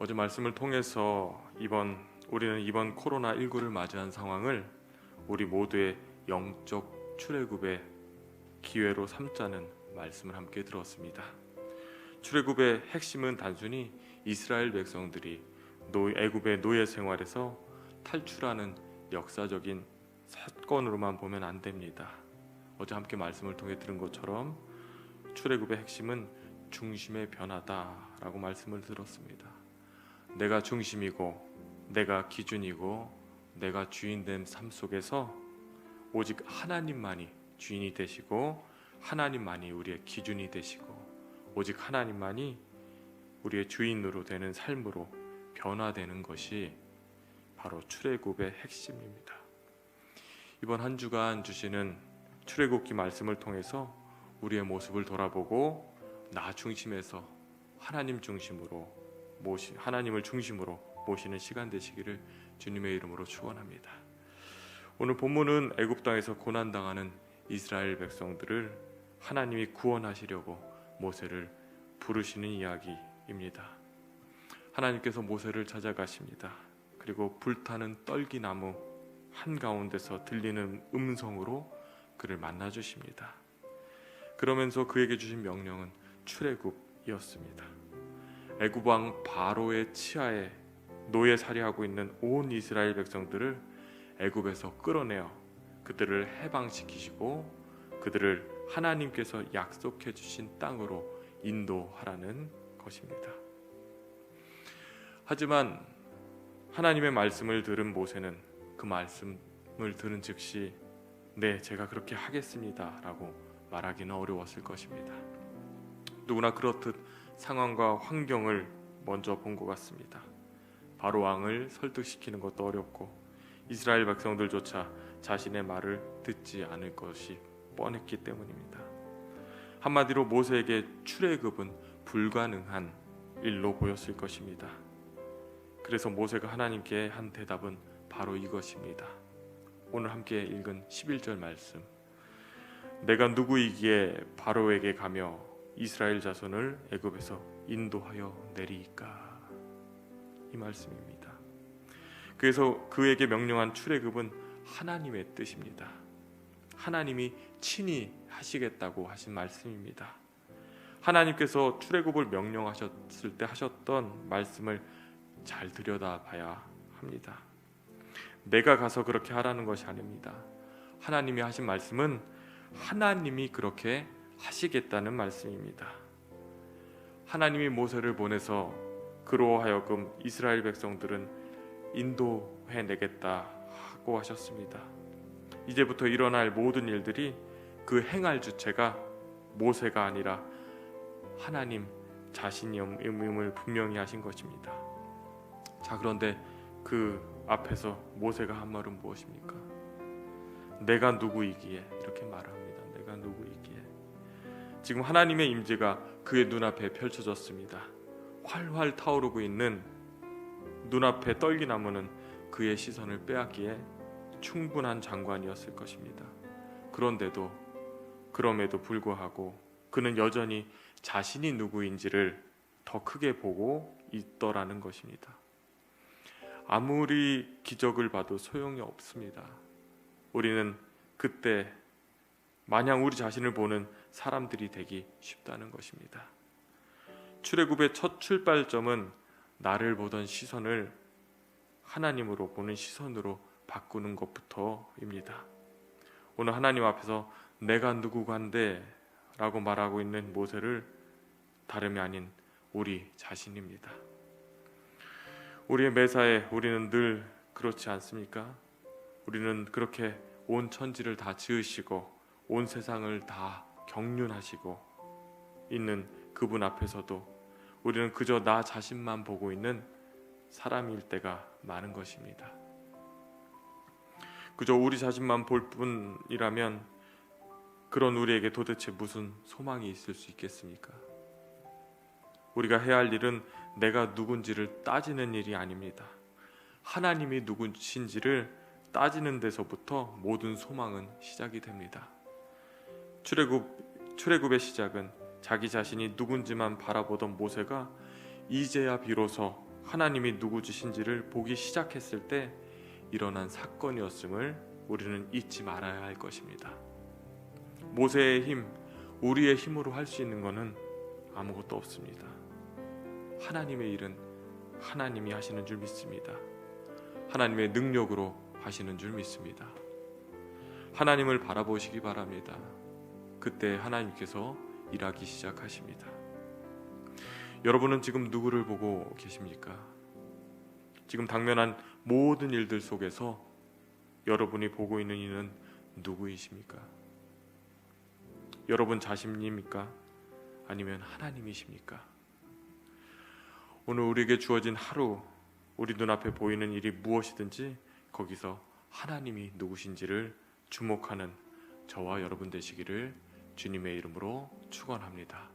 어제 말씀을 통해서 우리는 이번 코로나19를 맞이한 상황을 우리 모두의 영적 출애굽의 기회로 삼자는 말씀을 함께 들었습니다. 출애굽의 핵심은 단순히 이스라엘 백성들이 애굽의 노예 생활에서 탈출하는 역사적인 사건으로만 보면 안 됩니다. 어제 함께 말씀을 통해 들은 것처럼 출애굽의 핵심은 중심의 변화다라고 말씀을 들었습니다. 내가 중심이고 내가 기준이고 내가 주인된 삶 속에서 오직 하나님만이 주인이 되시고 하나님만이 우리의 기준이 되시고 오직 하나님만이 우리의 주인으로 되는 삶으로 변화되는 것이 바로 출애굽의 핵심입니다. 이번 한 주간 주시는 출애굽기 말씀을 통해서 우리의 모습을 돌아보고 나 중심에서 하나님을 중심으로 모시는 시간 되시기를 주님의 이름으로 축원합니다. 오늘 본문은 애굽 땅에서 고난당하는 이스라엘 백성들을 하나님이 구원하시려고 모세를 부르시는 이야기입니다. 하나님께서 모세를 찾아가십니다. 그리고 불타는 떨기나무 한가운데서 들리는 음성으로 그를 만나 주십니다. 그러면서 그에게 주신 명령은 출애굽이었습니다. 애굽 왕 바로의 치하에 노예살이하고 있는 온 이스라엘 백성들을 애굽에서 끌어내어 그들을 해방시키시고 그들을 하나님께서 약속해 주신 땅으로 인도하라는 것입니다. 하지만 하나님의 말씀을 들은 모세는 그 말씀을 들은 즉시 네, 제가 그렇게 하겠습니다 라고 말하기는 어려웠을 것입니다. 누구나 그렇듯 상황과 환경을 먼저 본 것 같습니다. 바로 왕을 설득시키는 것도 어렵고 이스라엘 백성들조차 자신의 말을 듣지 않을 것이 뻔했기 때문입니다. 한마디로 모세에게 출애굽은 불가능한 일로 보였을 것입니다. 그래서 모세가 하나님께 한 대답은 바로 이것입니다. 오늘 함께 읽은 11절 말씀, 내가 누구이기에 바로에게 가며 이스라엘 자손을 애굽에서 인도하여 내리이까, 이 말씀입니다. 그래서 그에게 명령한 출애굽은 하나님의 뜻입니다. 하나님이 친히 하시겠다고 하신 말씀입니다. 하나님께서 출애굽을 명령하셨을 때 하셨던 말씀을 잘 들여다봐야 합니다. 내가 가서 그렇게 하라는 것이 아닙니다. 하나님이 하신 말씀은 하나님이 그렇게 하시겠다는 말씀입니다. 하나님이 모세를 보내서 그로 하여금 이스라엘 백성들은 인도해내겠다 하고 하셨습니다. 이제부터 일어날 모든 일들이 그 행할 주체가 모세가 아니라 하나님 자신임을 분명히 하신 것입니다. 자, 그런데 그 앞에서 모세가 한 말은 무엇입니까? 내가 누구이기에, 이렇게 말합니다. 내가 누구이기에. 지금 하나님의 임재가 그의 눈앞에 펼쳐졌습니다. 활활 타오르고 있는 눈앞의 떨기나무는 그의 시선을 빼앗기에 충분한 장관이었을 것입니다. 그럼에도 불구하고 그는 여전히 자신이 누구인지를 더 크게 보고 있더라는 것입니다. 아무리 기적을 봐도 소용이 없습니다. 우리는 그때 마냥 우리 자신을 보는 사람들이 되기 쉽다는 것입니다. 출애굽의 첫 출발점은 나를 보던 시선을 하나님으로 보는 시선으로 바꾸는 것부터입니다. 오늘 하나님 앞에서 내가 누구간데 라고 말하고 있는 모세를 다름이 아닌 우리 자신입니다. 우리의 매사에 우리는 늘 그렇지 않습니까? 우리는 그렇게 온 천지를 다 지으시고 온 세상을 다 경륜하시고 있는 그분 앞에서도 우리는 그저 나 자신만 보고 있는 사람일 때가 많은 것입니다. 그저 우리 자신만 볼 뿐이라면 그런 우리에게 도대체 무슨 소망이 있을 수 있겠습니까? 우리가 해야 할 일은 내가 누군지를 따지는 일이 아닙니다. 하나님이 누구신지를 따지는 데서부터 모든 소망은 시작이 됩니다. 출애굽의 시작은 자기 자신이 누군지만 바라보던 모세가 이제야 비로소 하나님이 누구이신지를 보기 시작했을 때 일어난 사건이었음을 우리는 잊지 말아야 할 것입니다. 모세의 힘, 우리의 힘으로 할 수 있는 것은 아무것도 없습니다. 하나님의 일은 하나님이 하시는 줄 믿습니다. 하나님의 능력으로 하시는 줄 믿습니다. 하나님을 바라보시기 바랍니다. 그때 하나님께서 일하기 시작하십니다. 여러분은 지금 누구를 보고 계십니까? 지금 당면한 모든 일들 속에서 여러분이 보고 있는 이는 누구이십니까? 여러분 자신입니까? 아니면 하나님이십니까? 오늘 우리에게 주어진 하루, 우리 눈앞에 보이는 일이 무엇이든지 거기서 하나님이 누구신지를 주목하는 저와 여러분 되시기를 주님의 이름으로 축원합니다.